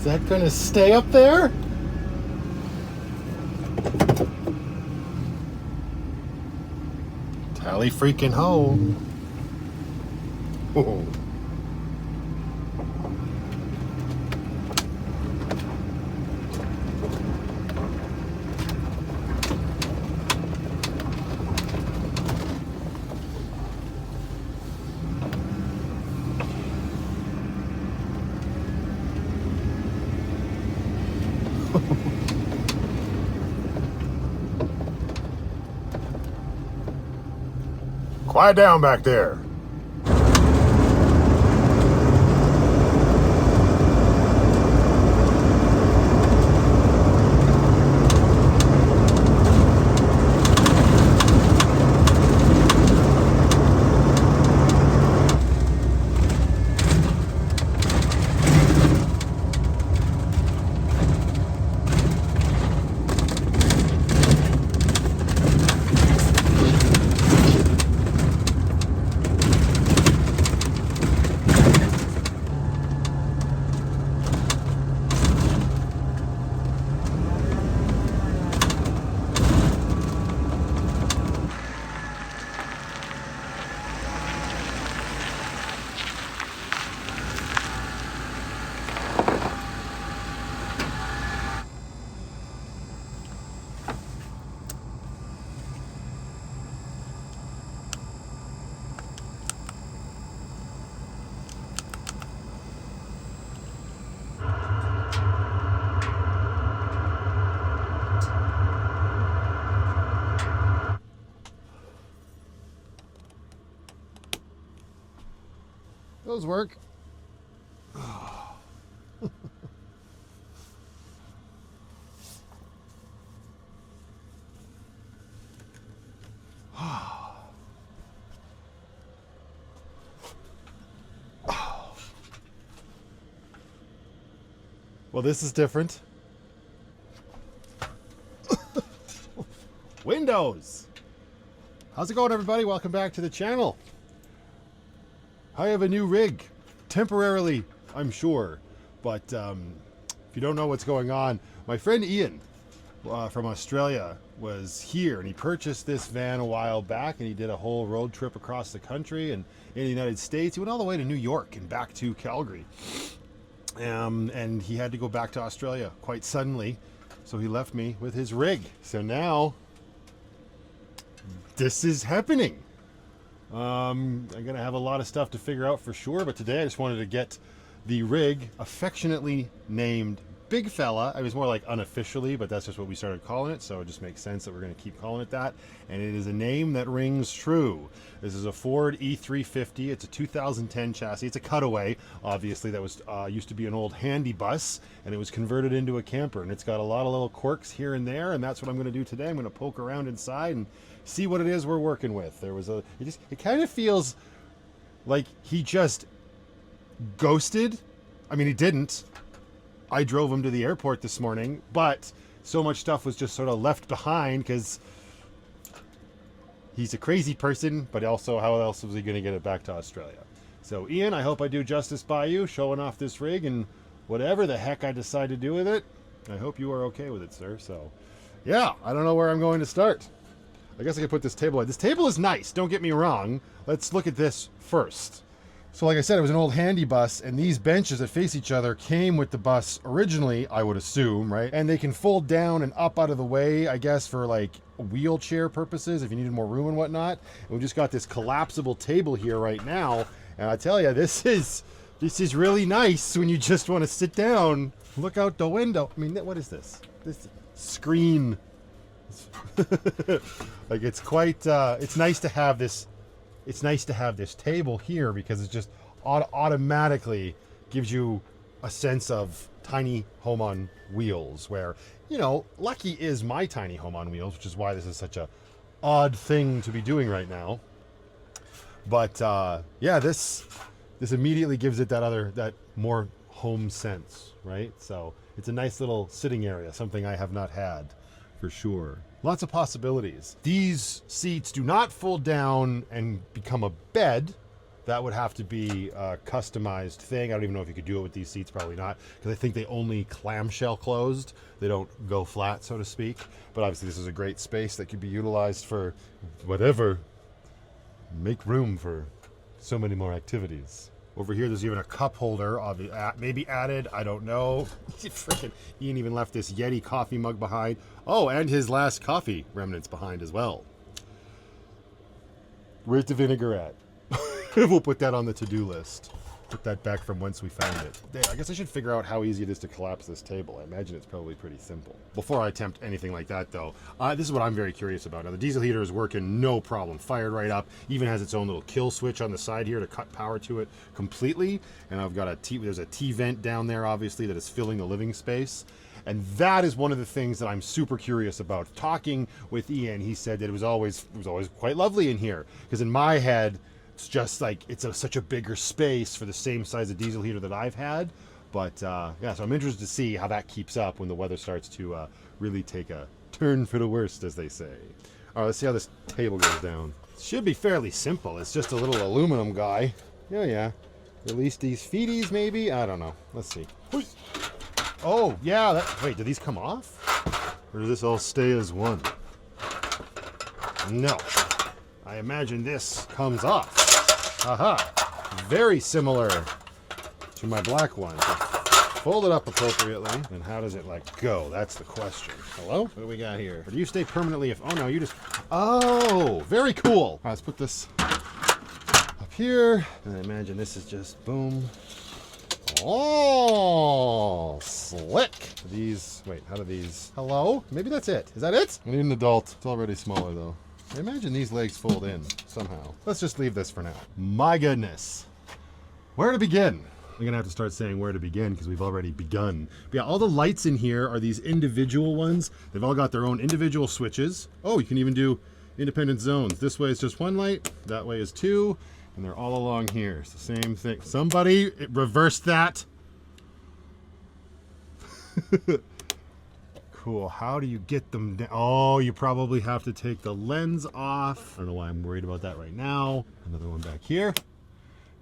Is that gonna stay up there? Tally freaking ho. Oh. Quiet down back there. Those work. Well, this is different. Windows. How's it going, everybody? Welcome back to the channel. I have a new rig, temporarily, I'm sure, but if you don't know what's going on, my friend Ian from Australia was here, and he purchased this van a while back, and he did a whole road trip across the country and in the United States. He went all the way to New York and back to Calgary, and he had to go back to Australia quite suddenly, so he left me with his rig. So now this is happening. I'm gonna have a lot of stuff to figure out for sure, but today I just wanted to get the rig affectionately named Big Fella. I was more like unofficially, but that's just what we started calling it, so it just makes sense that we're gonna keep calling it that. And it is a name that rings true. This is a Ford E350. It's a 2010 chassis. It's a cutaway, obviously. That was used to be an old handy bus, and it was converted into a camper, and it's got a lot of little quirks here and there, and that's what I'm gonna do today. I'm gonna poke around inside and see what it is we're working with. It kind of feels like he just ghosted. I mean, he didn't. I drove him to the airport this morning, but so much stuff was just sort of left behind because he's a crazy person, but also how else was he going to get it back to Australia? So Ian, I hope I do justice by you, showing off this rig, and whatever the heck I decide to do with it, I hope you are okay with it, sir. So yeah, I don't know where I'm going to start. I guess I could put this table. This table is nice, don't get me wrong. Let's look at this first. So like I said, it was an old handy bus, and these benches that face each other came with the bus originally, I would assume, right? And they can fold down and up out of the way, I guess, for like wheelchair purposes, if you needed more room and whatnot. And we just got this collapsible table here right now, and I tell you, this is really nice when you just want to sit down, look out the window. I mean, what is this? This screen. Like, it's quite it's nice to have this. It's nice to have this table here because it just automatically gives you a sense of tiny home on wheels, where, you know, lucky is my tiny home on wheels, which is why this is such a odd thing to be doing right now. But yeah, this immediately gives it that more home sense, right? So it's a nice little sitting area, something I have not had for sure. Lots of possibilities. These seats do not fold down and become a bed. That would have to be a customized thing. I don't even know if you could do it with these seats, probably not, because I think they only clamshell closed. They don't go flat, so to speak. But obviously this is a great space that could be utilized for whatever. Make room for so many more activities. Over here, there's even a cup holder, maybe added, I don't know. Freaking Ian even left this Yeti coffee mug behind. Oh, and his last coffee remnants behind as well. Where's the vinaigrette? We'll put that on the to-do list. Put that back from whence we found it. There, I guess I should figure out how easy it is to collapse this table. I imagine it's probably pretty simple. Before I attempt anything like that, though, this is what I'm very curious about. Now, the diesel heater is working no problem. Fired right up. Even has its own little kill switch on the side here to cut power to it completely. And I've got there's a T-vent down there, obviously, that is filling the living space. And that is one of the things that I'm super curious about. Talking with Ian, he said that it was always quite lovely in here. Because in my head, it's just like it's such a bigger space for the same size of diesel heater that I've had. But yeah, so I'm interested to see how that keeps up when the weather starts to really take a turn for the worst, as they say. All right, let's see how this table goes down. It should be fairly simple. It's just a little aluminum guy. Yeah. Release these feeties, maybe? I don't know. Let's see. Oh, yeah. Wait, do these come off? Or does this all stay as one? No. I imagine this comes off. Aha. Very similar to my black one. Fold it up appropriately. And how does it go? That's the question. Hello? What do we got here? Or do you stay permanently if... Oh, no, you just... Oh, very cool. All right, let's put this up here. And I imagine this is just boom. Oh, slick. These... Wait, how do these... Hello? Maybe that's it. Is that it? I need an adult. It's already smaller, though. I imagine these legs fold in somehow. Let's just leave this for now. My goodness. Where to begin? I'm gonna have to start saying where to begin because we've already begun. But yeah, all the lights in here are these individual ones. They've all got their own individual switches. Oh, you can even do independent zones. This way is just one light, that way is two, and they're all along here. It's the same thing. Somebody reverse that. Cool. How do you get them down? Oh, you probably have to take the lens off. I don't know why I'm worried about that right now. Another one back here.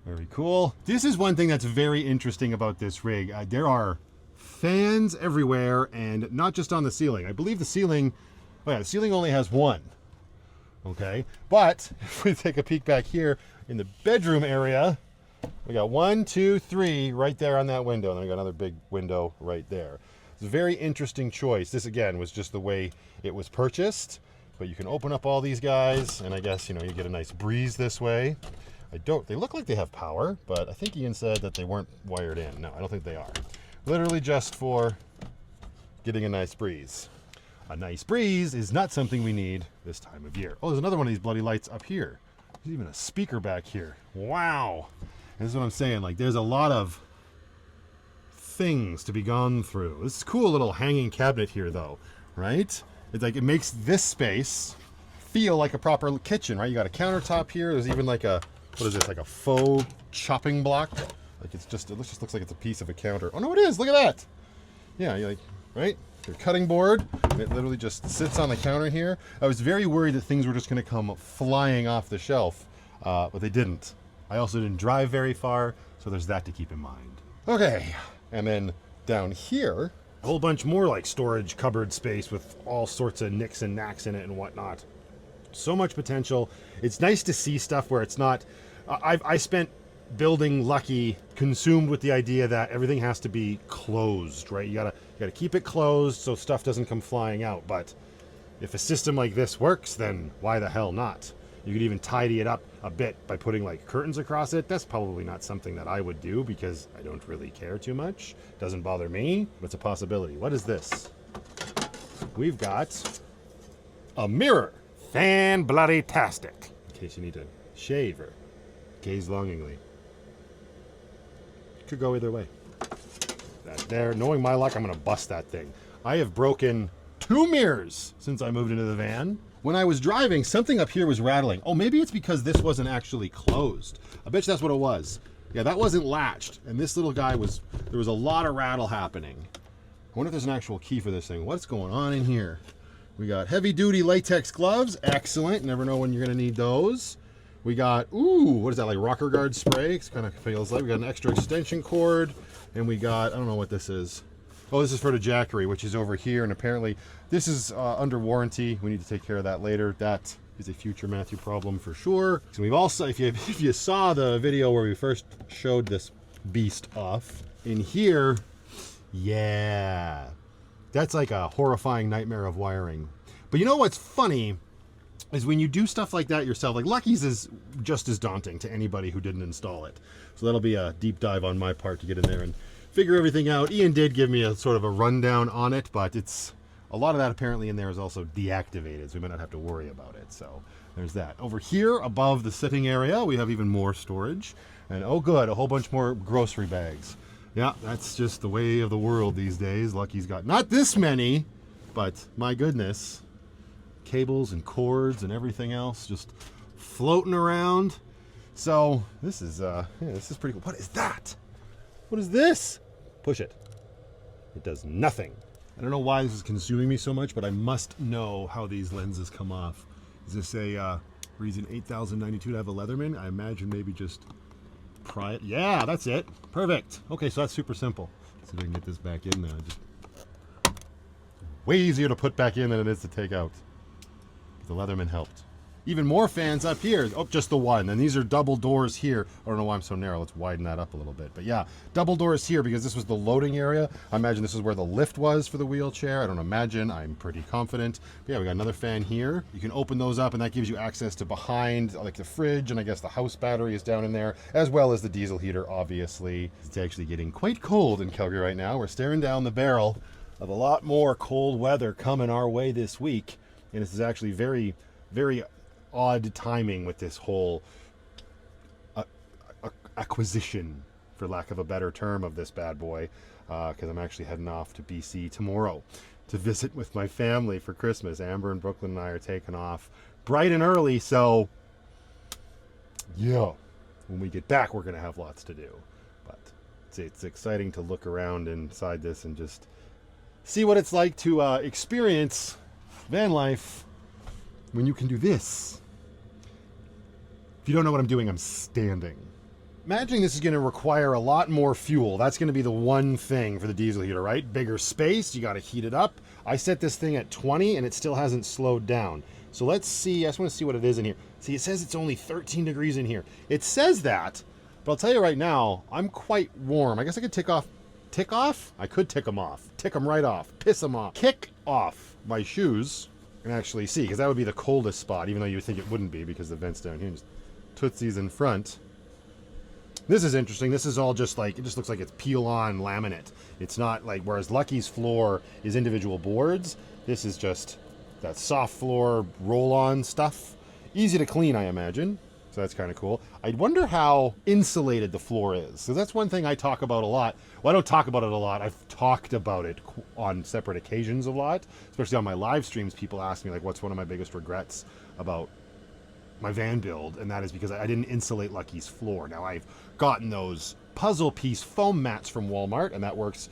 Very cool. This is one thing that's very interesting about this rig. There are fans everywhere, and not just on the ceiling. I believe the ceiling, oh yeah, the ceiling only has one. Okay, but if we take a peek back here in the bedroom area, we got 1, 2, 3 right there on that window, and then we got another big window right there. It's a very interesting choice. This again was just the way it was purchased, but you can open up all these guys, and I guess you get a nice breeze this way. They look like they have power, but I think Ian said that they weren't wired in. No, I don't think they are. Literally just for getting a nice breeze. A nice breeze is not something we need this time of year. Oh, there's another one of these bloody lights up here. There's even a speaker back here. Wow. And this is what I'm saying. There's a lot of things to be gone through. This is a cool little hanging cabinet here, though, right? It's it makes this space feel like a proper kitchen, right? You got a countertop here. There's even what is this? Like a faux chopping block? It just looks like it's a piece of a counter. Oh no, it is. Look at that. Yeah, right? Your cutting board. And it literally just sits on the counter here. I was very worried that things were just going to come flying off the shelf, but they didn't. I also didn't drive very far, so there's that to keep in mind. Okay, and then down here, a whole bunch more storage cupboard space with all sorts of nicks and knacks in it and whatnot. So much potential. It's nice to see stuff where it's not... I spent building Lucky consumed with the idea that everything has to be closed, right? You gotta keep it closed so stuff doesn't come flying out. But if a system like this works, then why the hell not? You could even tidy it up a bit by putting curtains across it. That's probably not something that I would do because I don't really care too much. Doesn't bother me, but it's a possibility. What is this? We've got a mirror. Fan-bloody-tastic. In case you need to shave or gaze longingly. Could go either way. That there. Knowing my luck, I'm going to bust that thing. I have broken 2 mirrors since I moved into the van. When I was driving, something up here was rattling. Oh, maybe it's because this wasn't actually closed. I bet you that's what it was. Yeah, that wasn't latched. And this little guy there was a lot of rattle happening. I wonder if there's an actual key for this thing. What's going on in here? We got heavy-duty latex gloves. Excellent. Never know when you're going to need those. We got, ooh, what is that, like rocker guard spray? It kind of feels like. We got an extra extension cord, and we got, I don't know what this is. Oh, this is for the jackery, which is over here, and apparently this is under warranty. We need to take care of that later. That is a future Matthew problem for sure. So we've also, if you saw the video where we first showed this beast off, in here, yeah, that's like a horrifying nightmare of wiring. But you know what's funny is when you do stuff like that yourself, like Lucky's is just as daunting to anybody who didn't install it. So that'll be a deep dive on my part to get in there and figure everything out. Ian did give me a sort of a rundown on it, but it's a lot of that apparently in there is also deactivated, so we might not have to worry about it. So there's that. Over here above the sitting area, we have even more storage. And oh good, a whole bunch more grocery bags. Yeah, that's just the way of the world these days. Lucky's got not this many, but my goodness, cables and cords and everything else just floating around. So this is this is pretty cool. What is that? What is this? Push it. It does nothing. I don't know why this is consuming me so much, but I must know how these lenses come off. Is this a reason 8092 to have a Leatherman? I imagine maybe just pry it. Yeah, that's it. Perfect. Okay, so that's super simple. Let's see if I can get this back in there. Just way easier to put back in than it is to take out. The Leatherman helped. Even more fans up here. Oh, just the one. And these are double doors here. I don't know why I'm so narrow. Let's widen that up a little bit. But yeah, double doors here because this was the loading area. I imagine this is where the lift was for the wheelchair. I don't imagine. I'm pretty confident. But yeah, we got another fan here. You can open those up and that gives you access to behind, like the fridge, and I guess the house battery is down in there, as well as the diesel heater, obviously. It's actually getting quite cold in Calgary right now. We're staring down the barrel of a lot more cold weather coming our way this week. And this is actually very, very odd timing with this whole acquisition, for lack of a better term, of this bad boy, because I'm actually heading off to BC tomorrow to visit with my family for Christmas. Amber and Brooklyn and I are taking off bright and early, so yeah, when we get back we're gonna have lots to do. But it's exciting to look around inside this and just see what it's like to experience van life when you can do this. If you don't know what I'm doing, I'm standing. Imagining this is going to require a lot more fuel. That's going to be the one thing for the diesel heater, right? Bigger space, you got to heat it up. I set this thing at 20 and it still hasn't slowed down. So let's see, I just want to see what it is in here. See, it says it's only 13 degrees in here. It says that, but I'll tell you right now, I'm quite warm. I guess I could tick off? I could tick them off. Tick them right off. Piss them off. Kick off my shoes and actually see, because that would be the coldest spot, even though you would think it wouldn't be because the vent's down here. Just tootsies in front. This is interesting. This is all just like, it just looks like it's peel-on laminate. It's not like, whereas Lucky's floor is individual boards, this is just that soft floor roll-on stuff. Easy to clean, I imagine. So that's kind of cool. I wonder how insulated the floor is. So that's one thing I talk about a lot. Well, I don't talk about it a lot. I've talked about it on separate occasions a lot, especially on my live streams. People ask me, like, what's one of my biggest regrets about my van build? And that is because I didn't insulate Lucky's floor. Now, I've gotten those puzzle piece foam mats from Walmart, and that works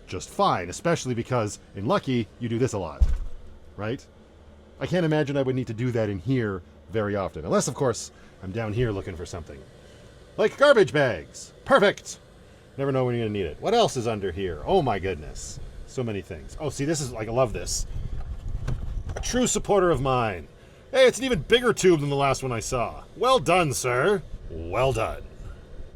just fine, especially because in Lucky, you do this a lot, right? I can't imagine I would need to do that in here very often. Unless, of course, I'm down here looking for something. Like garbage bags. Perfect! Never know when you're going to need it. What else is under here? Oh my goodness. So many things. Oh, see, this is like, I love this. A true supporter of mine. Hey, it's an even bigger tube than the last one I saw. Well done, sir. Well done.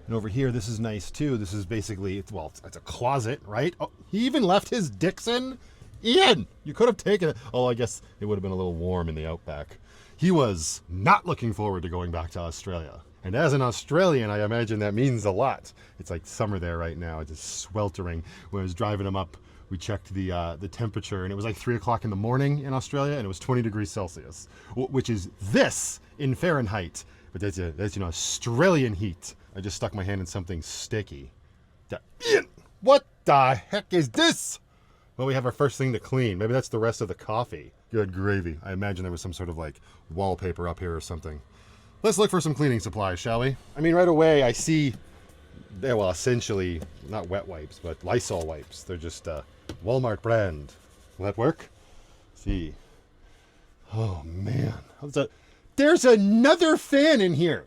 And over here, this is nice too. This is basically, well, it's a closet, right? Oh, he even left his Dixon. Ian, you could have taken it. Oh, I guess it would have been a little warm in the outback. He was not looking forward to going back to Australia. And as an Australian, I imagine that means a lot. It's like summer there right now. It's just sweltering. When I was driving him up, we checked the temperature, and it was like 3 o'clock in the morning in Australia, and it was 20 degrees Celsius, which is this in Fahrenheit. But that's an Australian heat. I just stuck my hand in something sticky. Ian, what the heck is this? Well, we have our first thing to clean. Maybe that's the rest of the coffee. Good gravy. I imagine there was some sort of like wallpaper up here or something. Let's look for some cleaning supplies, shall we? I mean, right away I see, well, essentially, not wet wipes, but Lysol wipes. They're just Walmart brand. Will that work? Let's see. Oh man, There's another fan in here,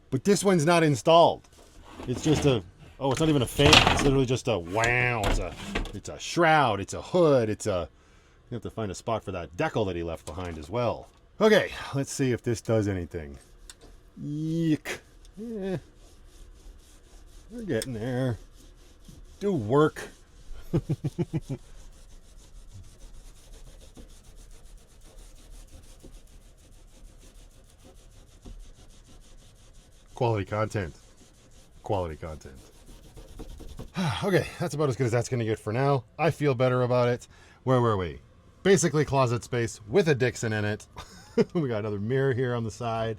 but this one's not installed. It's just a, oh, it's not even a fan. It's literally just a wow. It's a shroud. It's a hood. You have to find a spot for that decal that he left behind as well. Okay, let's see if this does anything. Yuck. Yeah. We're getting there. Do work. Quality content. Quality content. Okay, that's about as good as that's going to get for now. I feel better about it. Where were we? Basically closet space with a Dixon in it. We got another mirror here on the side.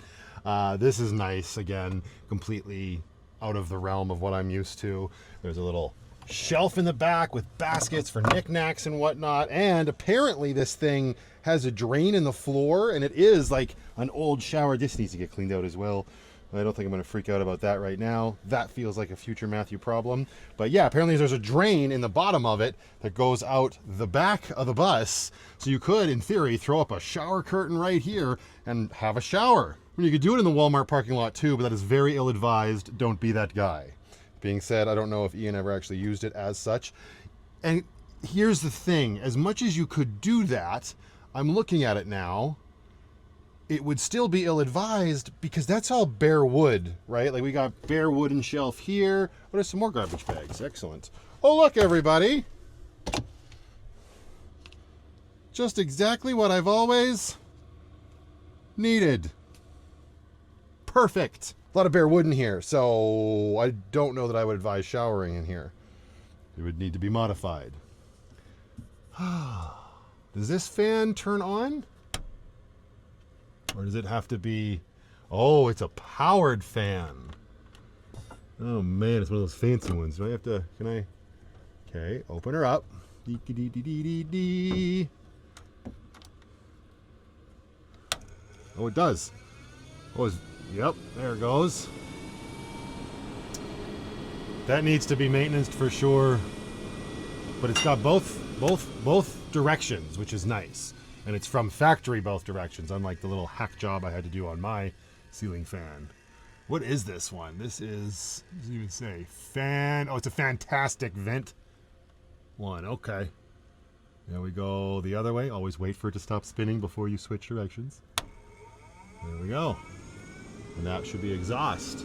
This is nice. Again, completely out of the realm of what I'm used to. There's a little shelf in the back with baskets for knickknacks and whatnot. And apparently this thing has a drain in the floor, and it is like an old shower. This needs to get cleaned out as well. I don't think I'm going to freak out about that right now. That feels like a future Matthew problem. But yeah, apparently there's a drain in the bottom of it that goes out the back of the bus. So you could, in theory, throw up a shower curtain right here and have a shower. I mean, you could do it in the Walmart parking lot too, but that is very ill-advised. Don't be that guy. Being said, I don't know if Ian ever actually used it as such. And here's the thing. As much as you could do that, I'm looking at it now, it would still be ill-advised because that's all bare wood, right? Like we got bare wooden shelf here. Oh, there's some more garbage bags. Excellent. Oh, look, everybody. Just exactly what I've always needed. Perfect. A lot of bare wood in here, so I don't know that I would advise showering in here. It would need to be modified. Does this fan turn on? Or does it have to be... Oh, it's a powered fan. Oh, man, it's one of those fancy ones. Do I have to... Can I... Okay, open her up. Dee-dee-dee-dee-dee-dee. Oh, it does. Oh, yep, there it goes. That needs to be maintained for sure. But it's got both directions, which is nice. And it's from factory both directions, unlike the little hack job I had to do on my ceiling fan. What is this one? This is, what does it even say? Fan, oh, it's a fantastic vent one. Okay. There we go the other way. Always wait for it to stop spinning before you switch directions. There we go. And that should be exhaust.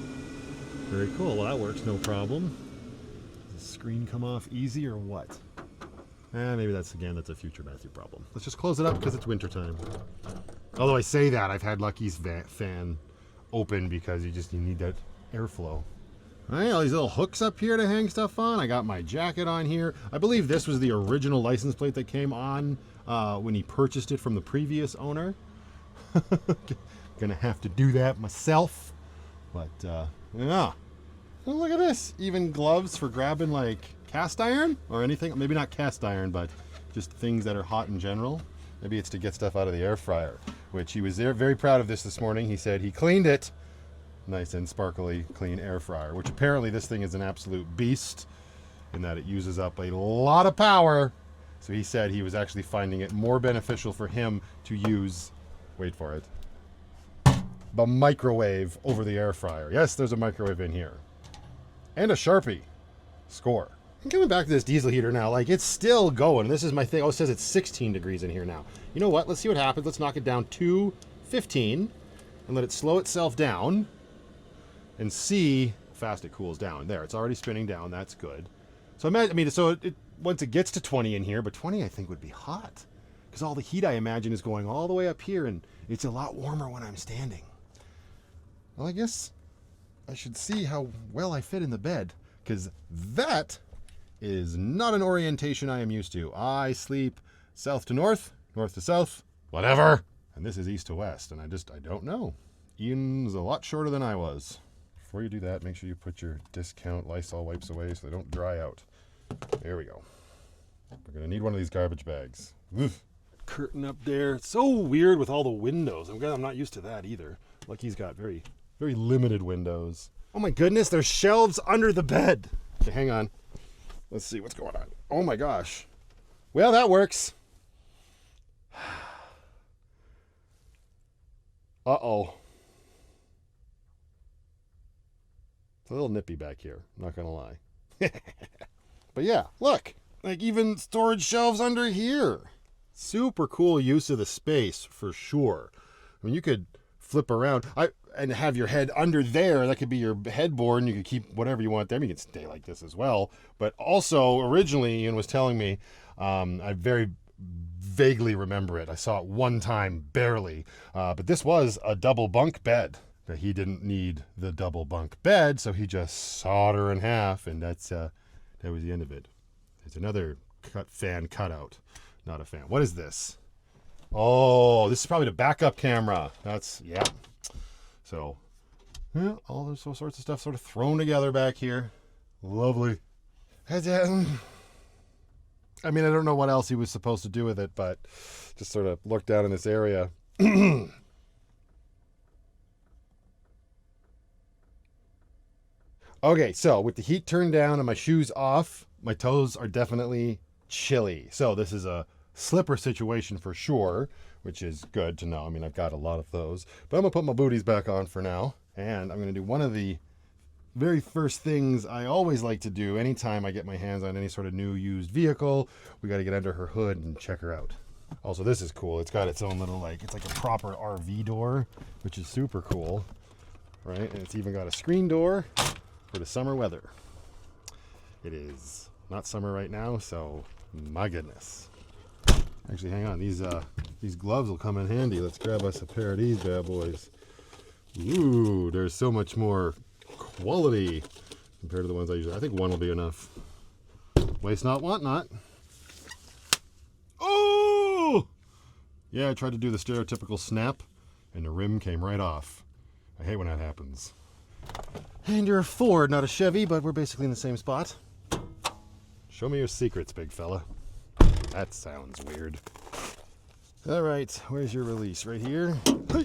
Very cool. Well, that works no problem. Does the screen come off easy or what? Maybe that's a future Matthew problem. Let's just close it up because it's wintertime. Although I say that, I've had Lucky's fan open because you need that airflow. All right, all these little hooks up here to hang stuff on. I got my jacket on here. I believe this was the original license plate that came on when he purchased it from the previous owner. Gonna have to do that myself. But, yeah. Oh, look at this. Even gloves for grabbing, like, cast iron or anything. Maybe not cast iron, but just things that are hot in general. Maybe it's to get stuff out of the air fryer, which he was very proud of this morning. He said he cleaned it. Nice and sparkly clean air fryer, which apparently this thing is an absolute beast in that it uses up a lot of power. So he said he was actually finding it more beneficial for him to use, wait for it, the microwave over the air fryer. Yes, there's a microwave in here. And a Sharpie. Score. I'm coming back to this diesel heater now. Like, it's still going. This is my thing. Oh, it says it's 16 degrees in here now. You know what? Let's see what happens. Let's knock it down to 15 and let it slow itself down and see how fast it cools down. There, it's already spinning down. That's good. So once it gets to 20 in here, but 20 I think would be hot because all the heat I imagine is going all the way up here, and it's a lot warmer when I'm standing. Well, I guess I should see how well I fit in the bed, because that is not an orientation I am used to. I sleep south to north, north to south, whatever. And this is east to west, and I don't know. Ian's a lot shorter than I was. Before you do that, make sure you put your discount Lysol wipes away so they don't dry out. There we go. We're going to need one of these garbage bags. Oof. Curtain up there. It's so weird with all the windows. I'm not used to that either. Lucky's got very limited windows. Oh my goodness, there's shelves under the bed. Okay, hang on. Let's see what's going on. Oh my gosh. Well, that works. Uh-oh. It's a little nippy back here, I'm not gonna lie. But yeah, look, like even storage shelves under here. Super cool use of the space for sure. I mean, you could flip around and have your head under there. That could be your headboard, and you could keep whatever you want there. You can stay like this as well. But also, originally, Ian was telling me, I very vaguely remember it. I saw it one time, barely. But this was a double bunk bed. But he didn't need the double bunk bed, so he just sawed her in half, and that was the end of it. There's another fan cutout. Not a fan. What is this? Oh, this is probably the backup camera. That's, yeah. So, yeah, all those sorts of stuff sort of thrown together back here. Lovely. I mean, I don't know what else he was supposed to do with it, but just sort of look down in this area. Okay, so with the heat turned down and my shoes off, my toes are definitely chilly. So this is a slipper situation for sure, which is good to know. I mean, I've got a lot of those. But I'm going to put my booties back on for now. And I'm going to do one of the very first things I always like to do anytime I get my hands on any sort of new used vehicle. We got to get under her hood and check her out. Also, this is cool. It's got its own little, it's like a proper RV door, which is super cool, right? And it's even got a screen door for the summer weather. It is not summer right now, so my goodness. Actually, hang on. These gloves will come in handy. Let's grab us a pair of these bad boys. Ooh, there's so much more quality compared to the ones I usually. I think one will be enough. Waste not, want not. Oh! Yeah, I tried to do the stereotypical snap, and the rim came right off. I hate when that happens. And you're a Ford, not a Chevy, but we're basically in the same spot. Show me your secrets, big fella. That sounds weird. All right, where's your release? Right here? There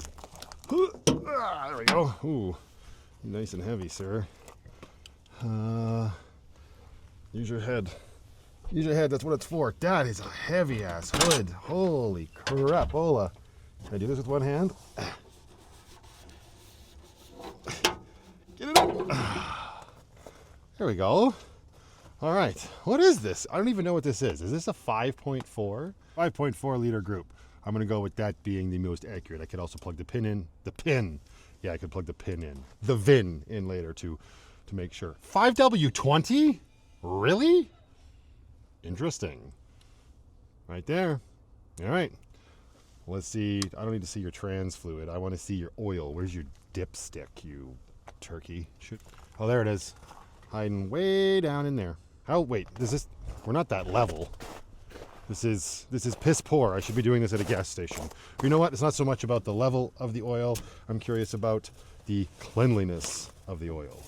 we go. Ooh, nice and heavy, sir. Use your head. Use your head, that's what it's for. That is a heavy-ass hood. Holy crap, Ola. Can I do this with one hand? Get it up. There we go. All right. What is this? I don't even know what this is. Is this a 5.4? 5.4 liter group. I'm going to go with that being the most accurate. I could also plug the pin in. The pin. Yeah, I could plug the pin in. The VIN in later to make sure. 5W20? Really? Interesting. Right there. All right. Let's see. I don't need to see your trans fluid. I want to see your oil. Where's your dipstick, you turkey? Oh, there it is. Hiding way down in there. Oh, wait. We're not that level. This is piss poor. I should be doing this at a gas station. But you know what? It's not so much about the level of the oil. I'm curious about the cleanliness of the oil.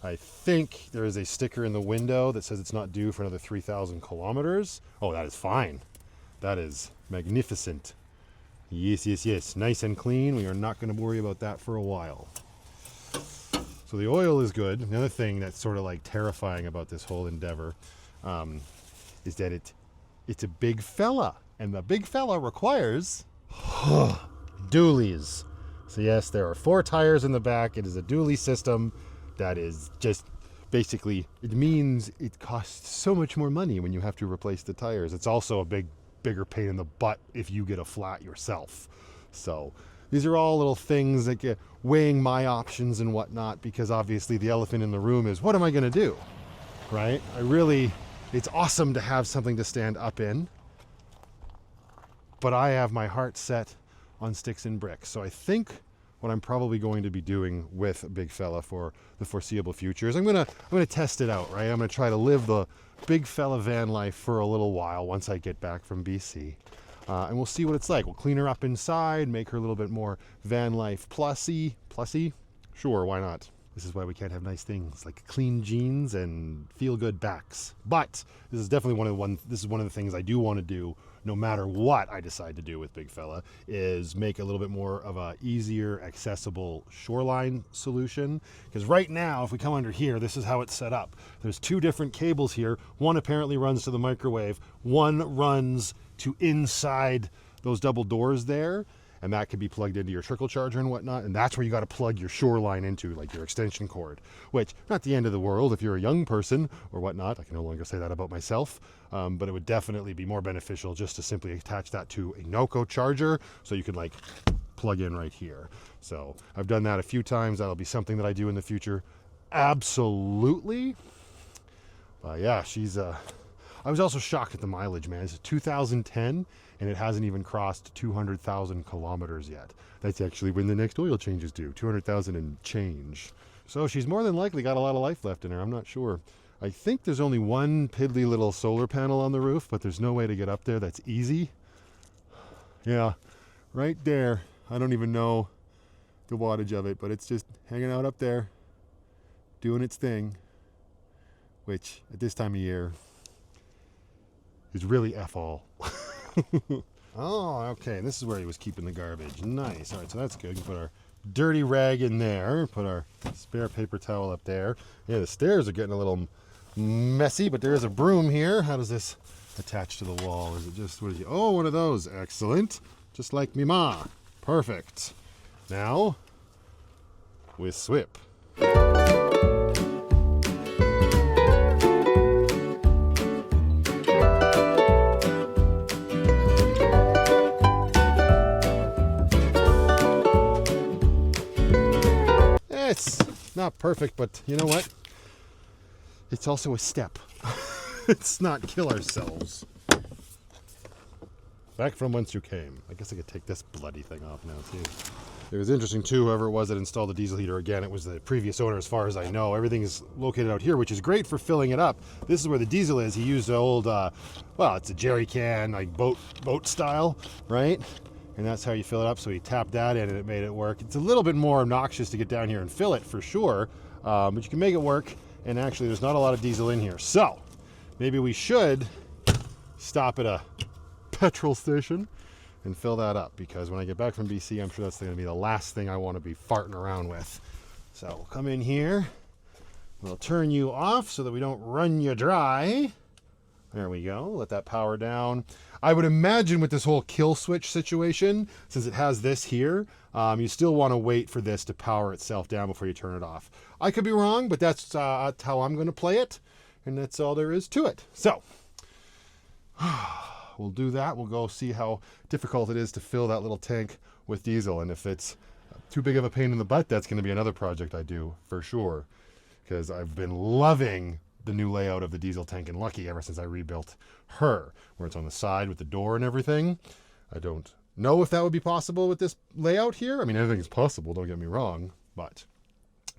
I think there is a sticker in the window that says it's not due for another 3,000 kilometers. Oh, that is fine. That is magnificent. Yes, yes, yes. Nice and clean. We are not going to worry about that for a while. So the oil is good. The other thing that's sort of like terrifying about this whole endeavor is that it's a big fella. And the big fella requires dualies. So yes, there are 4 tires in the back. It is a dually system. That is just basically, it means it costs so much more money when you have to replace the tires. It's also a bigger pain in the butt if you get a flat yourself. So these are all little things that get weighing my options and whatnot, because obviously the elephant in the room is, what am I going to do? Right? It's awesome to have something to stand up in, but I have my heart set on sticks and bricks. So I think what I'm probably going to be doing with Big Fella for the foreseeable future is I'm gonna test it out, right? I'm gonna try to live the Big Fella van life for a little while once I get back from BC. And we'll see what it's like. We'll clean her up inside, make her a little bit more van life plusy. Sure, why not? This is why we can't have nice things like clean jeans and feel good backs. But this is definitely one of the things I do want to do, no matter what I decide to do with Big Fella, is make a little bit more of a easier, accessible shoreline solution. Because right now, if we come under here, this is how it's set up. There's 2 different cables here. One apparently runs to the microwave. One runs to inside those double doors there. and that could be plugged into your trickle charger and whatnot, and that's where you got to plug your shoreline into, like your extension cord, which, not the end of the world if you're a young person or whatnot. I can no longer say that about myself, but it would definitely be more beneficial just to simply attach that to a NOCO charger, so you could like plug in right here. So I've done that a few times. That'll be something that I do in the future. Absolutely. Yeah, she's I was also shocked at the mileage, man. It's 2010 and it hasn't even crossed 200,000 kilometers yet. That's actually when the next oil change is due, 200,000 and change. So she's more than likely got a lot of life left in her. I'm not sure. I think there's only one piddly little solar panel on the roof, but there's no way to get up there that's easy. Yeah, right there. I don't even know the wattage of it, but it's just hanging out up there, doing its thing, which at this time of year is really F all. Oh, okay. This is where he was keeping the garbage. Nice. All right, so that's good. We can put our dirty rag in there. Put our spare paper towel up there. Yeah, the stairs are getting a little messy, but there is a broom here. How does this attach to the wall? Is it just, what is it? Oh, one of those. Excellent. Just like me ma. Perfect. Now, we swip. It's not perfect, but you know what? It's also a step. Let's not kill ourselves. Back from whence you came. I guess I could take this bloody thing off now, too. It was interesting, too, whoever it was that installed the diesel heater. Again, it was the previous owner, as far as I know. Everything is located out here, which is great for filling it up. This is where the diesel is. He used the old, well, it's a jerry can, like boat style, right? And that's how you fill it up. So he tapped that in and it made it work. It's a little bit more obnoxious to get down here and fill it for sure, but you can make it work. And actually, there's not a lot of diesel in here. So maybe we should stop at a petrol station and fill that up, because when I get back from BC, I'm sure that's going to be the last thing I want to be farting around with. So we'll come in here. We'll turn you off so that we don't run you dry. There we go. Let that power down. I would imagine with this whole kill switch situation, since it has this here, you still want to wait for this to power itself down before you turn it off. I could be wrong, but that's how I'm going to play it, and that's all there is to it. So we'll do that. We'll go see how difficult it is to fill that little tank with diesel, and if it's too big of a pain in the butt, that's going to be another project I do for sure, because I've been loving the new layout of the diesel tank in Lucky ever since I rebuilt her, where it's on the side with the door and everything. I don't know if that would be possible with this layout here. I mean, anything is possible, don't get me wrong, but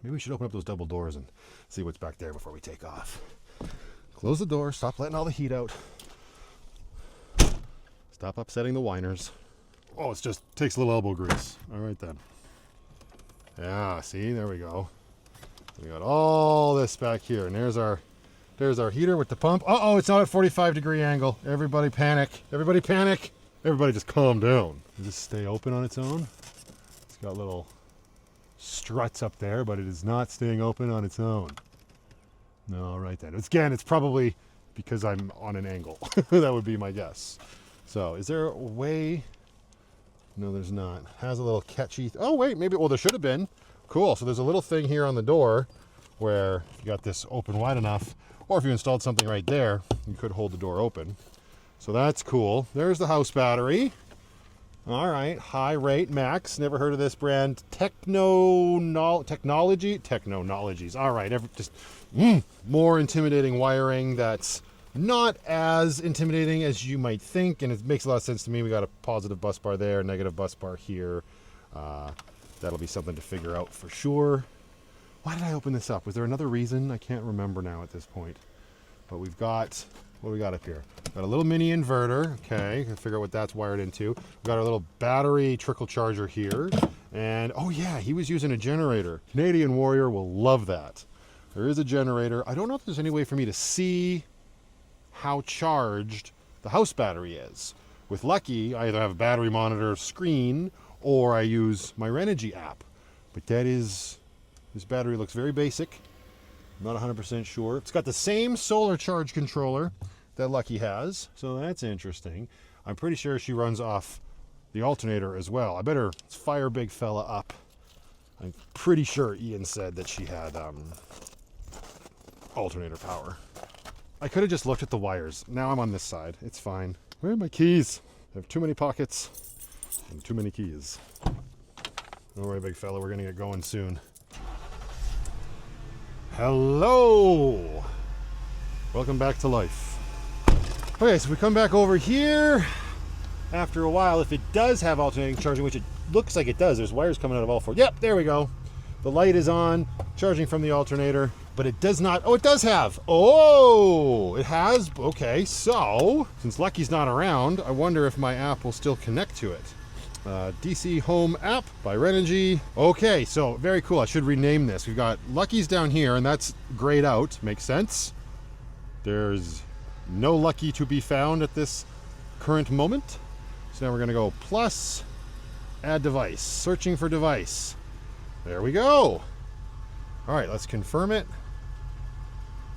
maybe we should open up those double doors and see what's back there before we take off. Close the door, stop letting all the heat out. Stop upsetting the whiners. Oh, it just takes a little elbow grease. All right then. Yeah, see, there we go. We got all this back here, and there's our heater with the pump. Uh-oh, it's not at 45-degree angle. Everybody panic. Everybody panic. Everybody just calm down. Does this stay open on its own? It's got little struts up there, but it is not staying open on its own. No, right then. Again, it's probably because I'm on an angle. That would be my guess. So, is there a way? No, there's not. Has a little catchy. Oh, wait, maybe. Well, there should have been. Cool. So there's a little thing here on the door where you got this open wide enough, or if you installed something right there, you could hold the door open. So that's cool. There's the house battery. All right, high rate max. Never heard of this brand. Technologies. All right, just more intimidating wiring. That's not as intimidating as you might think, and it makes a lot of sense to me. We got a positive bus bar there, negative bus bar here. That'll be something to figure out for sure. Why did I open this up? Was there another reason? I can't remember now at this point. But we've got, what do we got up here? Got a little mini inverter. Okay, can figure out what that's wired into. We've got our little battery trickle charger here. And, oh yeah, he was using a generator. Canadian Warrior will love that. There is a generator. I don't know if there's any way for me to see how charged the house battery is. With Lucky, I either have a battery monitor screen or I use my Renogy app. But this battery looks very basic. I'm not 100% sure. It's got the same solar charge controller that Lucky has, so that's interesting. I'm pretty sure she runs off the alternator as well. I better fire big fella up. I'm pretty sure Ian said that she had alternator power. I could have just looked at the wires. Now I'm on this side. It's fine. Where are my keys? I have too many pockets and too many keys. Don't worry, big fella. We're going to get going soon. Hello! Welcome back to life. Okay, so we come back over here. After a while, if it does have alternating charging, which it looks like it does, there's wires coming out of all four. Yep, there we go. The light is on, charging from the alternator, but it does not. Oh, it does have. Oh, it has. Okay, so since Lucky's not around, I wonder if my app will still connect to it. DC Home app by Renogy. Okay, so very cool. I should rename this. We've got Lucky's down here, and that's grayed out. Makes sense. There's no Lucky to be found at this current moment. So now we're going to go plus, add device, searching for device. There we go. All right, let's confirm it.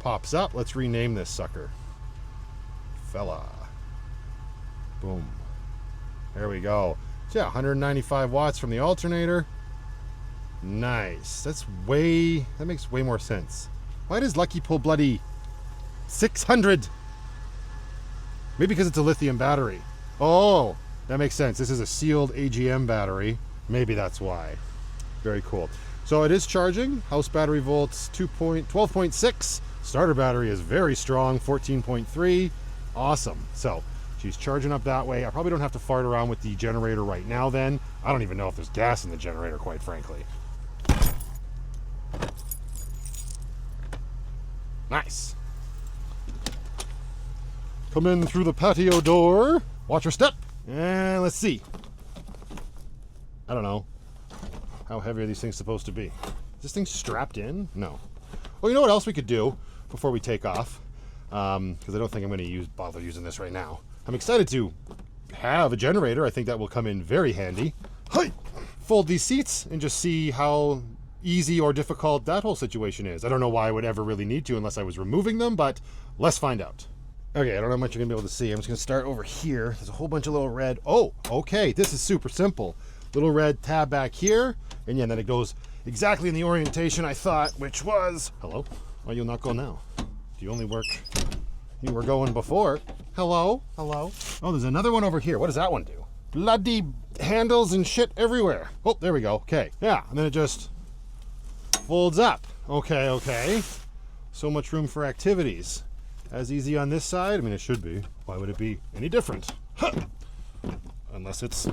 Pops up. Let's rename this sucker. Fella. Boom. There we go. So yeah, 195 watts from the alternator. Nice. That makes way more sense. Why does Lucky pull bloody 600? Maybe because it's a lithium battery. Oh, that makes sense. This is a sealed AGM battery. Maybe that's why. Very cool. So it is charging. House battery volts 12.6. Starter battery is very strong, 14.3. Awesome. So she's charging up that way. I probably don't have to fart around with the generator right now then. I don't even know if there's gas in the generator, quite frankly. Nice. Come in through the patio door. Watch your step. And let's see. I don't know. How heavy are these things supposed to be? Is this thing strapped in? No. Well, you know what else we could do before we take off? Because I don't think I'm going to bother using this right now. I'm excited to have a generator. I think that will come in very handy. Hi! Fold these seats and just see how easy or difficult that whole situation is. I don't know why I would ever really need to unless I was removing them, but let's find out. Okay, I don't know how much you're going to be able to see. I'm just going to start over here. There's a whole bunch of little red. Oh, okay. This is super simple. Little red tab back here. And yeah, then it goes exactly in the orientation I thought, which was... Hello? Why you'll not go now? Do you only work... You were going before. Hello? Hello? Oh, there's another one over here. What does that one do? Bloody handles and shit everywhere. Oh, there we go. Okay. Yeah, and then it just folds up. Okay, okay. So much room for activities. As easy on this side? I mean, it should be. Why would it be any different? Huh. Unless it's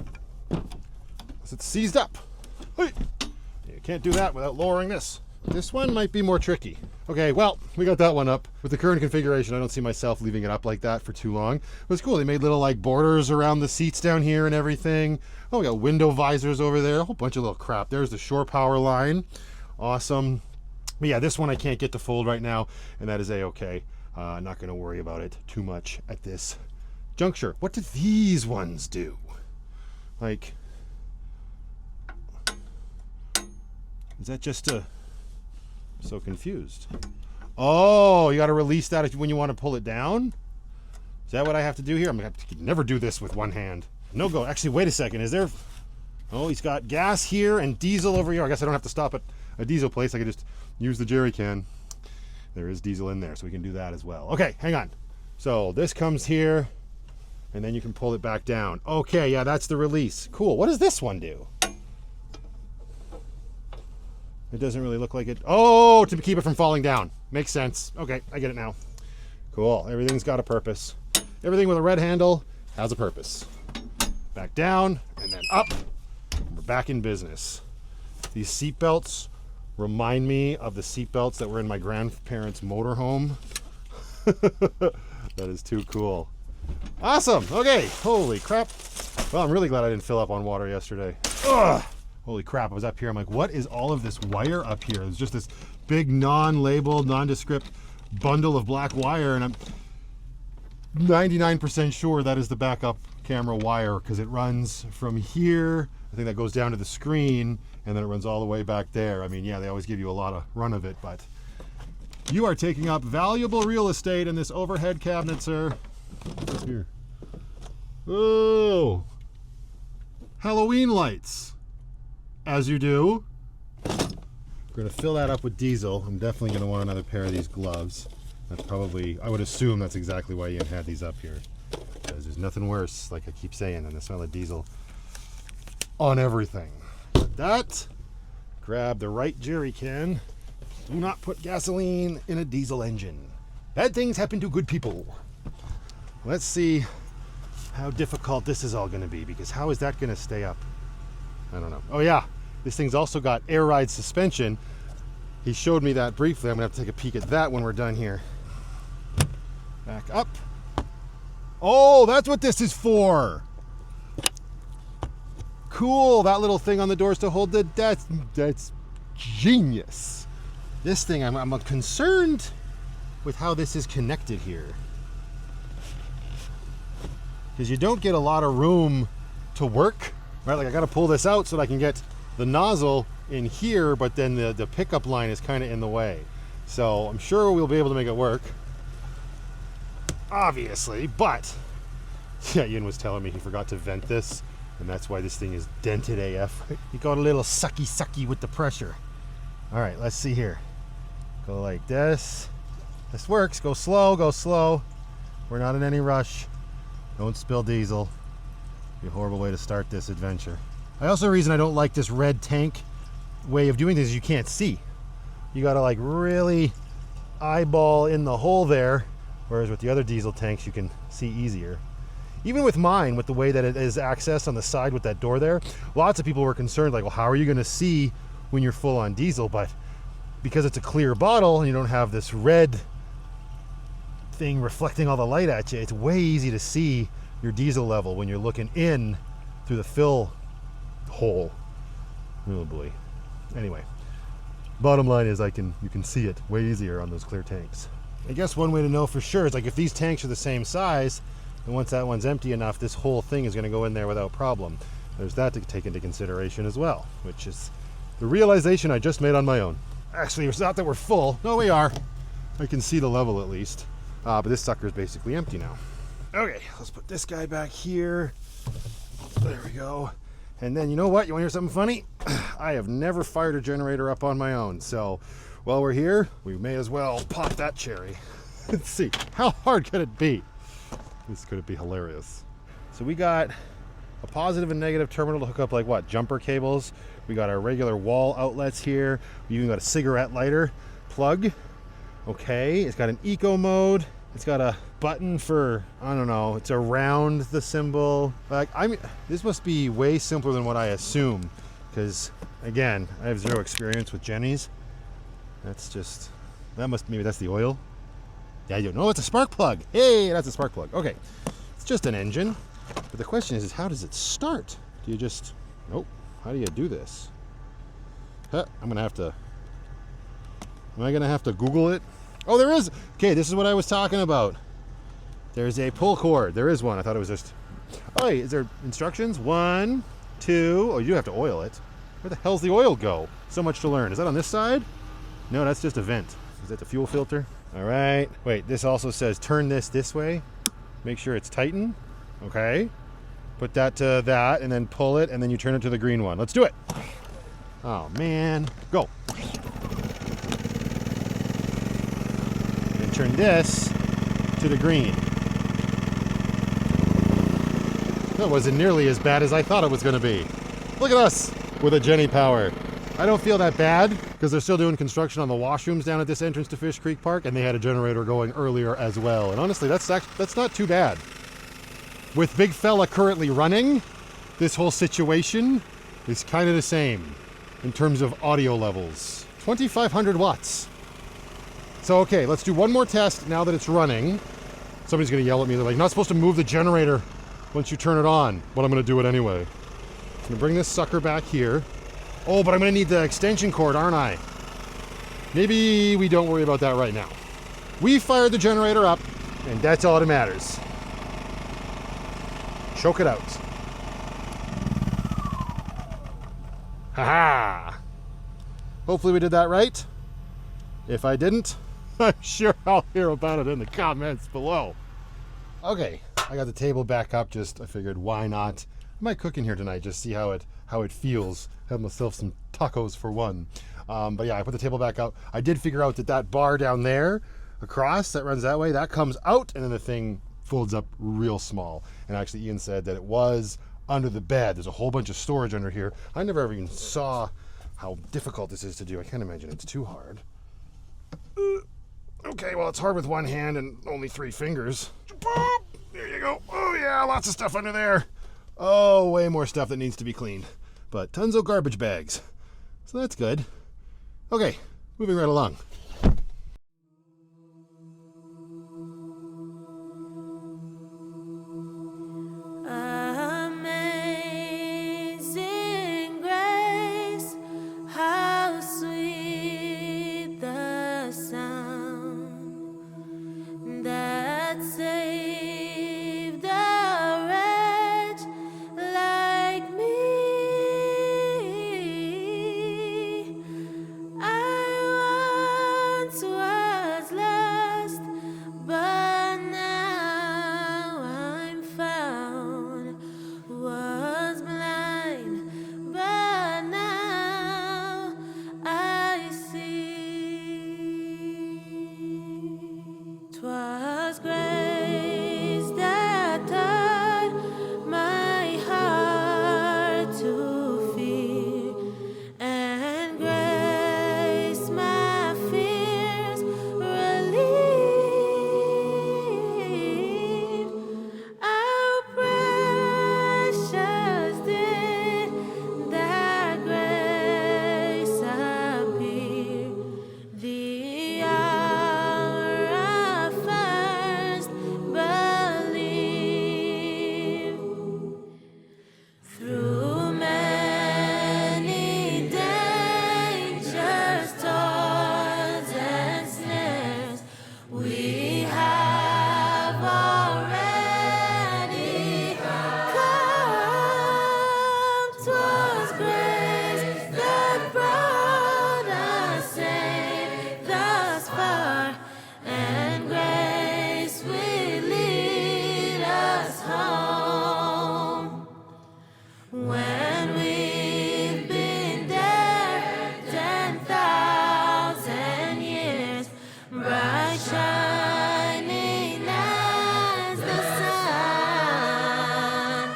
seized up. Hey. You can't do that without lowering this. This one might be more tricky. Okay, well, we got that one up. With the current configuration, I don't see myself leaving it up like that for too long. It was cool. They made little like borders around the seats down here and everything. Oh, we got window visors over there. A whole bunch of little crap. There's the shore power line. Awesome. But yeah, this one I can't get to fold right now, and that is A-okay. Not going to worry about it too much at this juncture. What do these ones do? Like, is that just a... I'm so confused. Oh, you got to release that when you want to pull it down? Is that what I have to do here? I'm going to have to never do this with one hand. No go. Actually, wait a second. Is there... Oh, he's got gas here and diesel over here. I guess I don't have to stop at a diesel place. I can just use the jerry can. There is diesel in there, so we can do that as well. Okay, hang on. So this comes here, and then you can pull it back down. Okay, yeah, that's the release. Cool. What does this one do? It doesn't really look like it. Oh, to keep it from falling down. Makes sense. Okay, I get it now. Cool. Everything's got a purpose. Everything with a red handle has a purpose. Back down, and then up. We're back in business. These seat belts remind me of the seat belts that were in my grandparents' motorhome. That is too cool. Awesome. Okay. Holy crap. Well, I'm really glad I didn't fill up on water yesterday. Ugh. Holy crap. I was up here. I'm like, what is all of this wire up here? There's just this big non-labeled, nondescript bundle of black wire, and I'm 99% sure that is the backup camera wire because it runs from here. I think that goes down to the screen, and then it runs all the way back there. I mean, yeah, they always give you a lot of run of it, but you are taking up valuable real estate in this overhead cabinet, sir. What's here? Oh, Halloween lights, as you do. We're going to fill that up with diesel. I'm definitely going to want another pair of these gloves. That's probably, I would assume that's exactly why Ian had these up here. Because there's nothing worse, like I keep saying, than the smell of diesel on everything. Like that. Grab the right jerry can. Do not put gasoline in a diesel engine. Bad things happen to good people. Let's see how difficult this is all going to be, because how is that going to stay up? I don't know. Oh yeah, this thing's also got air ride suspension. He showed me that briefly. I'm going to have to take a peek at that when we're done here. Back up. Oh, that's what this is for. Cool, that little thing on the doors to hold the, that's genius. This thing, I'm concerned with how this is connected here. Because you don't get a lot of room to work, right? Like I gotta pull this out so that I can get the nozzle in here, but then the pickup line is kind of in the way. So I'm sure we'll be able to make it work. Obviously, but yeah, Ian was telling me he forgot to vent this, and that's why this thing is dented AF. You got a little sucky with the pressure. All right, let's see here. Go like this. This works. Go slow, go slow. We're not in any rush. Don't spill diesel. Be a horrible way to start this adventure. The reason I don't like this red tank way of doing this is you can't see. You gotta like really eyeball in the hole there, whereas with the other diesel tanks you can see easier. Even with mine, with the way that it is accessed on the side with that door there, lots of people were concerned, like, well, how are you gonna see when you're full on diesel? But because it's a clear bottle and you don't have this red thing reflecting all the light at you, it's way easy to see your diesel level when you're looking in through the fill hole. Oh boy. Anyway, bottom line is you can see it way easier on those clear tanks. I guess one way to know for sure is like if these tanks are the same size, and once that one's empty enough, this whole thing is going to go in there without problem. There's that to take into consideration as well, which is the realization I just made on my own. Actually, it's not that we're full. No, we are. I can see the level at least. But this sucker is basically empty now. Okay, let's put this guy back here. There we go. And then you know what? You want to hear something funny? I have never fired a generator up on my own. So while we're here, we may as well pop that cherry. Let's see. How hard could it be? This could be hilarious. So we got a positive and negative terminal to hook up like what? Jumper cables. We got our regular wall outlets here. We even got a cigarette lighter plug. Okay, it's got an eco mode. It's got a button for, I don't know, it's around the symbol. Like, this must be way simpler than what I assume, because again, I have zero experience with Jennies. Maybe that's the oil. Yeah, you know, it's a spark plug. Hey, that's a spark plug. Okay, it's just an engine. But the question is how does it start? Do you just, nope. How do you do this? Am I gonna have to Google it? Oh, there is. Okay, this is what I was talking about. There's a pull cord. There is one. I thought it was just, oh, wait, is there instructions? 1, 2. Oh, you do have to oil it. Where the hell's the oil go? So much to learn. Is that on this side? No, that's just a vent. Is that the fuel filter? All right. Wait, this also says turn this way. Make sure it's tightened. Okay. Put that to that and then pull it and then you turn it to the green one. Let's do it. Oh man. Go. And turn this to the green. That wasn't nearly as bad as I thought it was going to be. Look at us with a Jenny power. I don't feel that bad because they're still doing construction on the washrooms down at this entrance to Fish Creek Park, and they had a generator going earlier as well. And honestly, that's not too bad. With Big Fella currently running, this whole situation is kind of the same in terms of audio levels. 2,500 watts. So okay, let's do one more test now that it's running. Somebody's gonna yell at me, they're like, you're not supposed to move the generator once you turn it on, but I'm gonna do it anyway. I'm gonna bring this sucker back here. Oh, but I'm gonna need the extension cord, aren't I? Maybe we don't worry about that right now. We fired the generator up, and that's all that matters. Choke it out. Haha! Hopefully we did that right. If I didn't, I'm sure I'll hear about it in the comments below. Okay, I got the table back up, I figured why not? might cook in here tonight, just see how it feels. Have myself some tacos for one. But yeah, I put the table back out. I did figure out that bar down there across that runs that way, that comes out, and then the thing folds up real small. And actually Ian said that it was under the bed. There's a whole bunch of storage under here. I never ever even saw how difficult this is to do. I can't imagine it's too hard. Okay, well, it's hard with one hand and only 3 fingers. Boop! There you go. Oh yeah, lots of stuff under there. Oh, way more stuff that needs to be cleaned. But tons of garbage bags. So that's good. Okay, moving right along. Amazing grace, how sweet the sound that saved a wretch like me. I once was lost, but now I'm found. Was blind, but now I see. 'Twas grace that taught my heart to fear, and grace my fears relieved. How precious did that grace appear, the hour I first believed. Through many dangers, toils, and snares, we have already come. 'Twas grace that brought us safe thus far, and grace will lead us home. When we've been there 10,000 years, bright shining as the sun,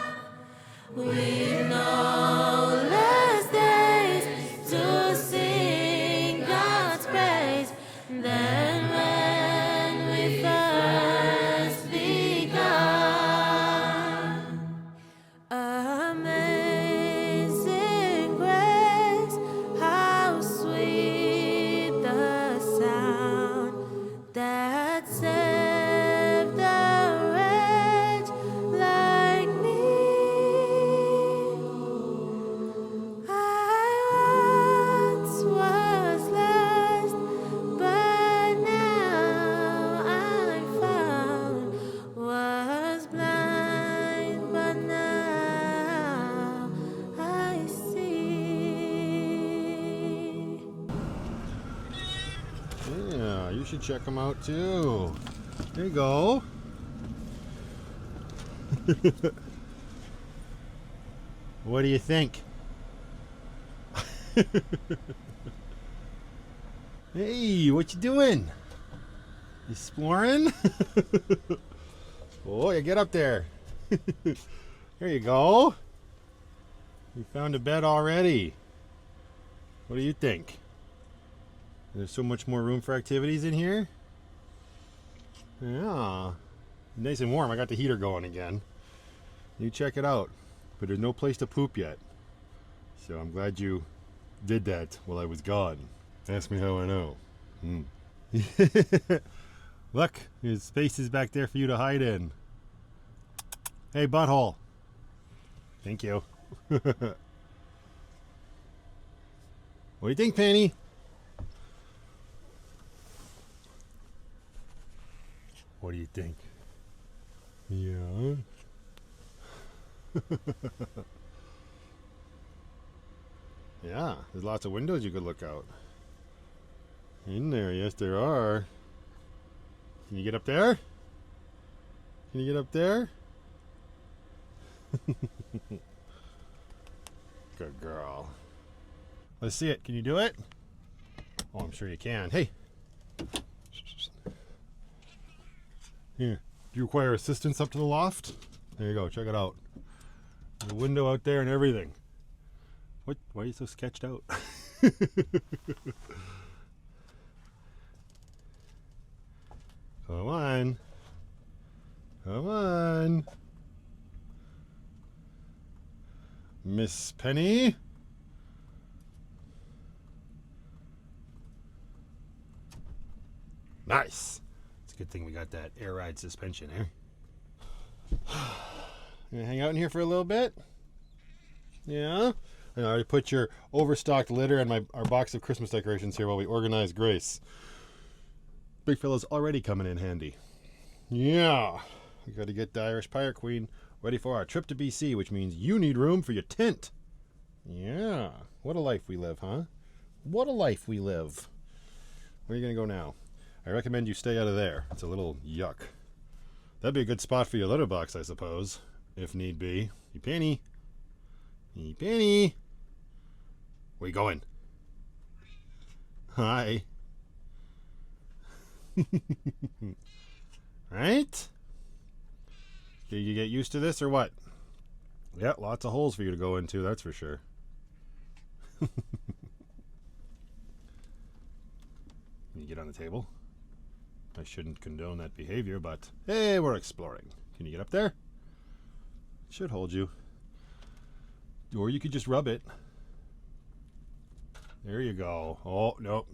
we've no less days to sing God's praise than when we first begun. Amazing grace, how sweet the sound that saved a wretch like me. I once was lost, but now I'm found. Was blind, but now I see. Yeah, you should check them out too. There you go. What do you think? Hey, what you doing? Exploring? Oh, you get up there. There you go. You found a bed already. What do you think? There's so much more room for activities in here. Yeah. Nice and warm. I got the heater going again. You check it out. But there's no place to poop yet. So I'm glad you did that while I was gone. Ask me how I know. Look, there's spaces back there for you to hide in. Hey, butthole. Thank you. What do you think, Penny? What do you think? Yeah. Yeah, there's lots of windows you could look out. In there, yes there are. Can you get up there? Can you get up there? Good girl. Let's see it. Can you do it? Oh, I'm sure you can. Hey. Here. Do you require assistance up to the loft? There you go. Check it out. The window out there and everything. What? Why are you so sketched out? Come on. Come on. Miss Penny. Nice. It's a good thing we got that air ride suspension here. You gonna hang out in here for a little bit? Yeah? I already put your overstocked litter and our box of Christmas decorations here while we organize Grace. Big fella's already coming in handy. Yeah. We got to get the Irish Pirate Queen ready for our trip to BC, which means you need room for your tent. Yeah. What a life we live, huh? What a life we live. Where are you going to go now? I recommend you stay out of there. It's a little yuck. That'd be a good spot for your litter box, I suppose, if need be. Hey, Penny. Hey, Penny. Where you going? Hi. Right? Did you get used to this or what? Yeah, lots of holes for you to go into, that's for sure. Can you get on the table? I shouldn't condone that behavior, but hey, we're exploring. Can you get up there? It should hold you. Or you could just rub it. There you go. Oh, nope.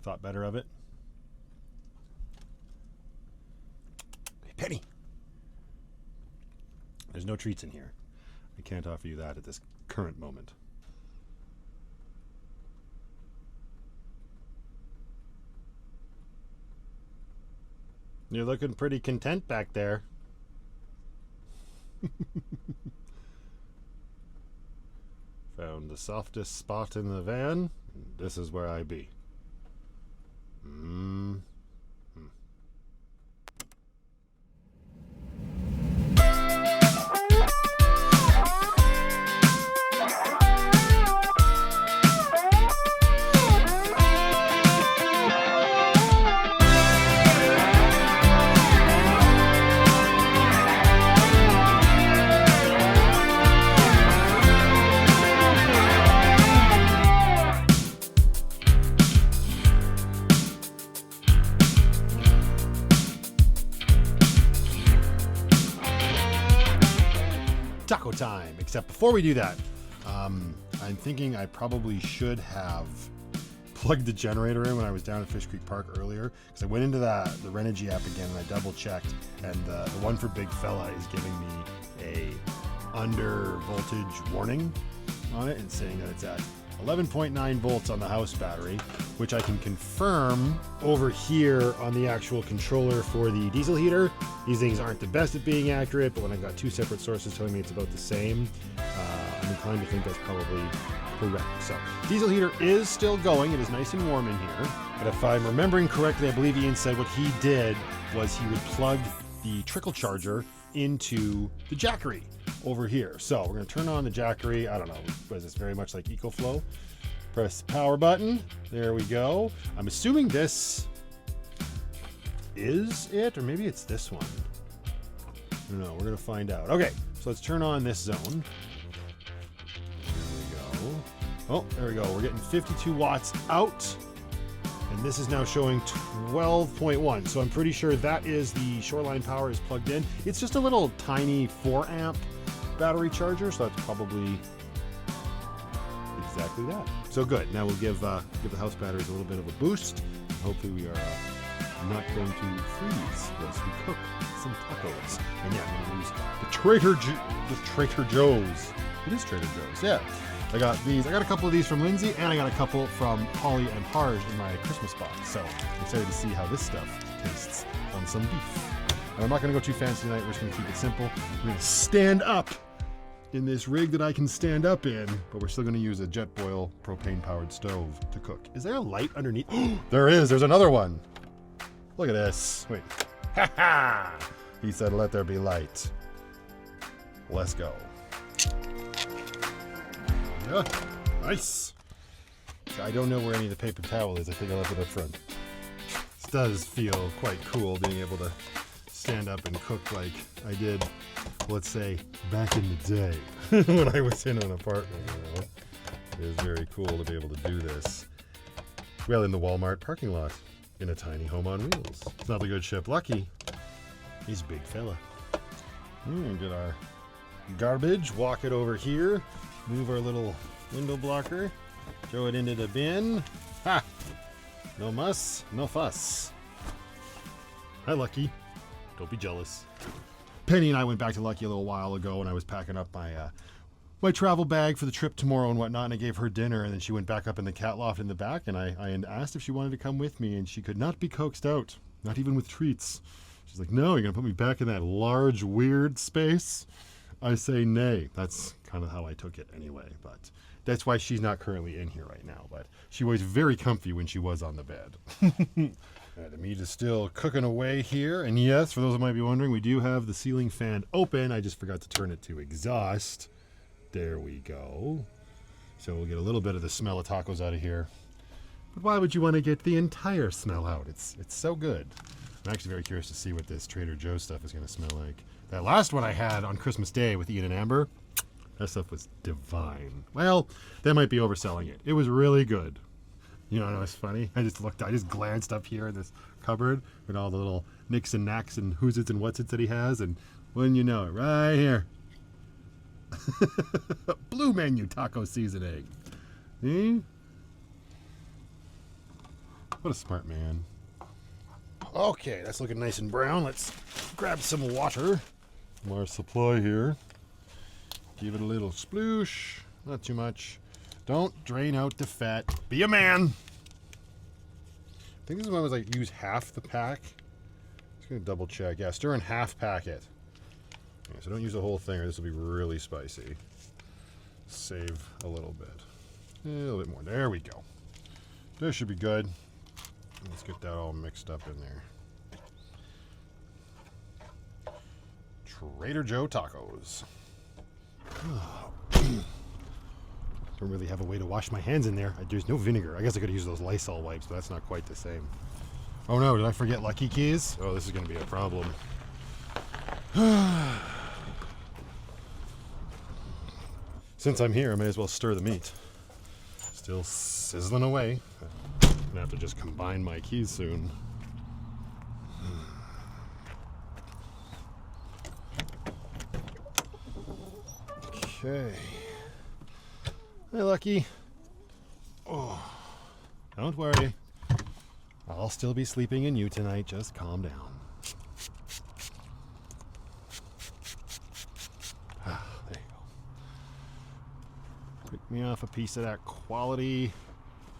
Thought better of it. Hey, Penny. There's no treats in here. I can't offer you that at this current moment. You're looking pretty content back there. Found the softest spot in the van. This is where I be. Taco time. Except before we do that, I'm thinking I probably should have plugged the generator in when I was down at Fish Creek Park earlier, because I went into the Renogy app again and I double checked, and the one for Big Fella is giving me a under voltage warning on it and saying that it's at 11.9 volts on the house battery, which I can confirm over here on the actual controller for the diesel heater. These things aren't the best at being accurate, but when I've got two separate sources telling me it's about the same, I'm inclined to think that's probably correct. So, diesel heater is still going. It is nice and warm in here. But if I'm remembering correctly, I believe Ian said what he did was he would plug the trickle charger into the Jackery over here. So we're going to turn on the Jackery. I don't know, what is this, very much like EcoFlow? Press the power button. There we go. I'm assuming this is it, or maybe it's this one. I don't know, we're going to find out. Okay, so let's turn on this zone. There we go. Oh, there we go. We're getting 52 watts out. And this is now showing 12.1. So I'm pretty sure that is the Shoreline power is plugged in. It's just a little tiny 4 amp battery charger. So that's probably exactly that. So good. Now we'll give the house batteries a little bit of a boost. And hopefully we are not going to freeze whilst we cook some tacos. And yeah, I'm going to use the Trader Joe's. It is Trader Joe's, yeah. I got these. I got a couple of these from Lindsay, and I got a couple from Holly and Harge in my Christmas box. So I'm excited to see how this stuff tastes on some beef. And I'm not going to go too fancy tonight. We're just going to keep it simple. We're going to stand up in this rig that I can stand up in, but we're still going to use a Jetboil propane-powered stove to cook. Is there a light underneath? There is. There's another one. Look at this. Wait. Ha ha! He said, "Let there be light." Let's go. Yeah, nice. I don't know where any of the paper towel is. I think I left it up front. This does feel quite cool being able to stand up and cook like I did, let's say, back in the day when I was in an apartment. You know? It is very cool to be able to do this. Well, in the Walmart parking lot, in a tiny home on wheels. It's not the good ship Lucky. He's a big fella. Get our garbage, walk it over here, move our little window blocker, throw it into the bin. Ha! No muss, no fuss. Hi, Lucky. Don't be jealous. Penny and I went back to Lucky a little while ago, and I was packing up my travel bag for the trip tomorrow and whatnot, and I gave her dinner, and then she went back up in the cat loft in the back, and I asked if she wanted to come with me, and she could not be coaxed out, not even with treats. She's like, no, you're going to put me back in that large, weird space? I say nay. That's kind of how I took it anyway, but that's why she's not currently in here right now, but she was very comfy when she was on the bed. The meat is still cooking away here, and yes, for those that might be wondering, we do have the ceiling fan open. I just forgot to turn it to exhaust. There we go. So we'll get a little bit of the smell of tacos out of here. But why would you want to get the entire smell out? It's so good. I'm actually very curious to see what this Trader Joe's stuff is going to smell like. That last one I had on Christmas Day with Ian and Amber, that stuff was divine. Well, that might be overselling it. It was really good. You know, it was funny. I just glanced up here in this cupboard with all the little nicks and knacks and who's its and what's its that he has, and wouldn't you know it, right here. Blue Menu taco seasoning. See? What a smart man. Okay, that's looking nice and brown. Let's grab some water from our supply here. Give it a little sploosh. Not too much. Don't drain out the fat. Be a man. I think this is one was like use half the pack. Just gonna double check. Yeah, stir in half packet. Okay, so don't use the whole thing or this will be really spicy. Save a little bit. A little bit more. There we go. This should be good. Let's get that all mixed up in there. Trader Joe tacos. Don't really have a way to wash my hands in there. There's no vinegar. I guess I could use those Lysol wipes, but that's not quite the same. Oh no, did I forget Lucky keys? Oh, this is going to be a problem. Since I'm here, I may as well stir the meat. Still sizzling away. I'm going to have to just combine my keys soon. Okay. Hey, Lucky. Oh, don't worry. I'll still be sleeping in you tonight. Just calm down. There you go. Pick me off a piece of that quality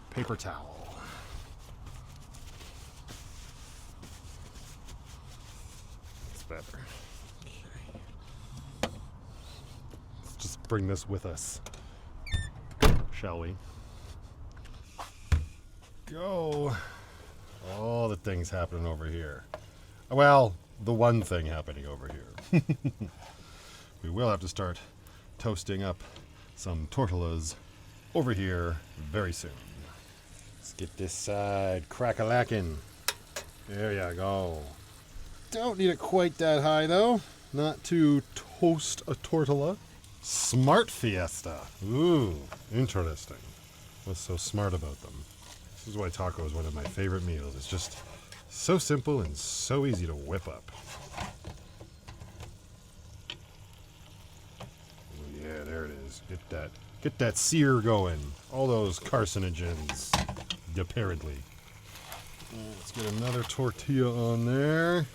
paper towel. It's better. Okay. Let's just bring this with us. Shall we? Go. All the things happening over here. Well, the one thing happening over here. We will have to start toasting up some tortillas over here very soon. Let's get this side crack-a-lackin'. There you go. Don't need it quite that high though. Not to toast a tortilla. Smart Fiesta. Ooh, interesting. What's so smart about them? This is why taco is one of my favorite meals. It's just so simple and so easy to whip up. Oh, yeah, there it is. Get that sear going. All those carcinogens, apparently. Let's get another tortilla on there.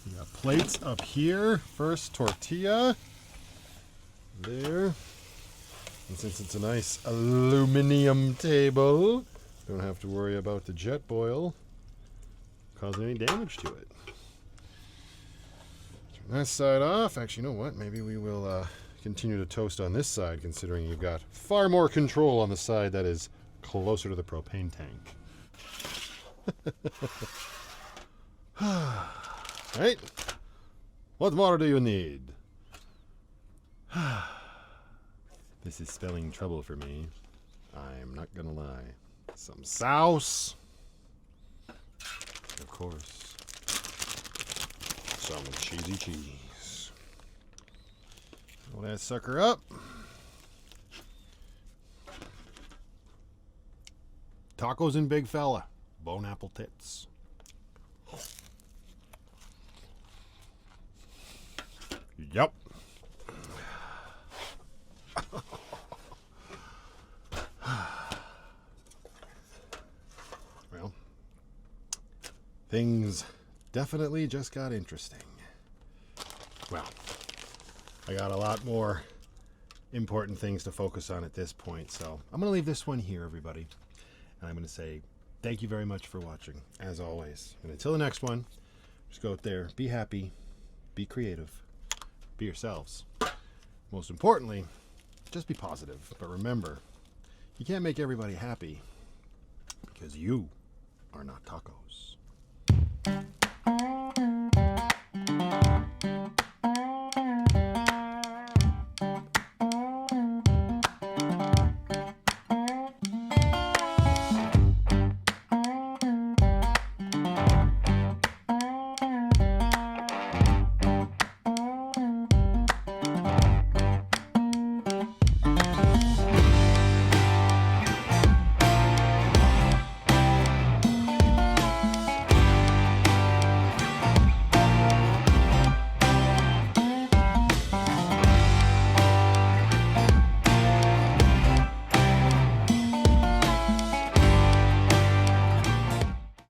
We got plates up here. First tortilla. There. And since it's a nice aluminum table, don't have to worry about the jet boil causing any damage to it. Turn that side off. Actually, you know what? Maybe we will continue to toast on this side, considering you've got far more control on the side that is closer to the propane tank. Right? What water do you need? This is spelling trouble for me. I'm not gonna lie. Some sauce. Of course. Some cheesy cheese. Roll that sucker up. Tacos and Big Fella. Bone apple tits. Yep. Well, things definitely just got interesting. Well, I got a lot more important things to focus on at this point, so I'm going to leave this one here, everybody. And I'm going to say thank you very much for watching, as always. And until the next one, just go out there, be happy, be creative, be yourselves. Most importantly, just be positive. But remember, you can't make everybody happy because you are not tacos.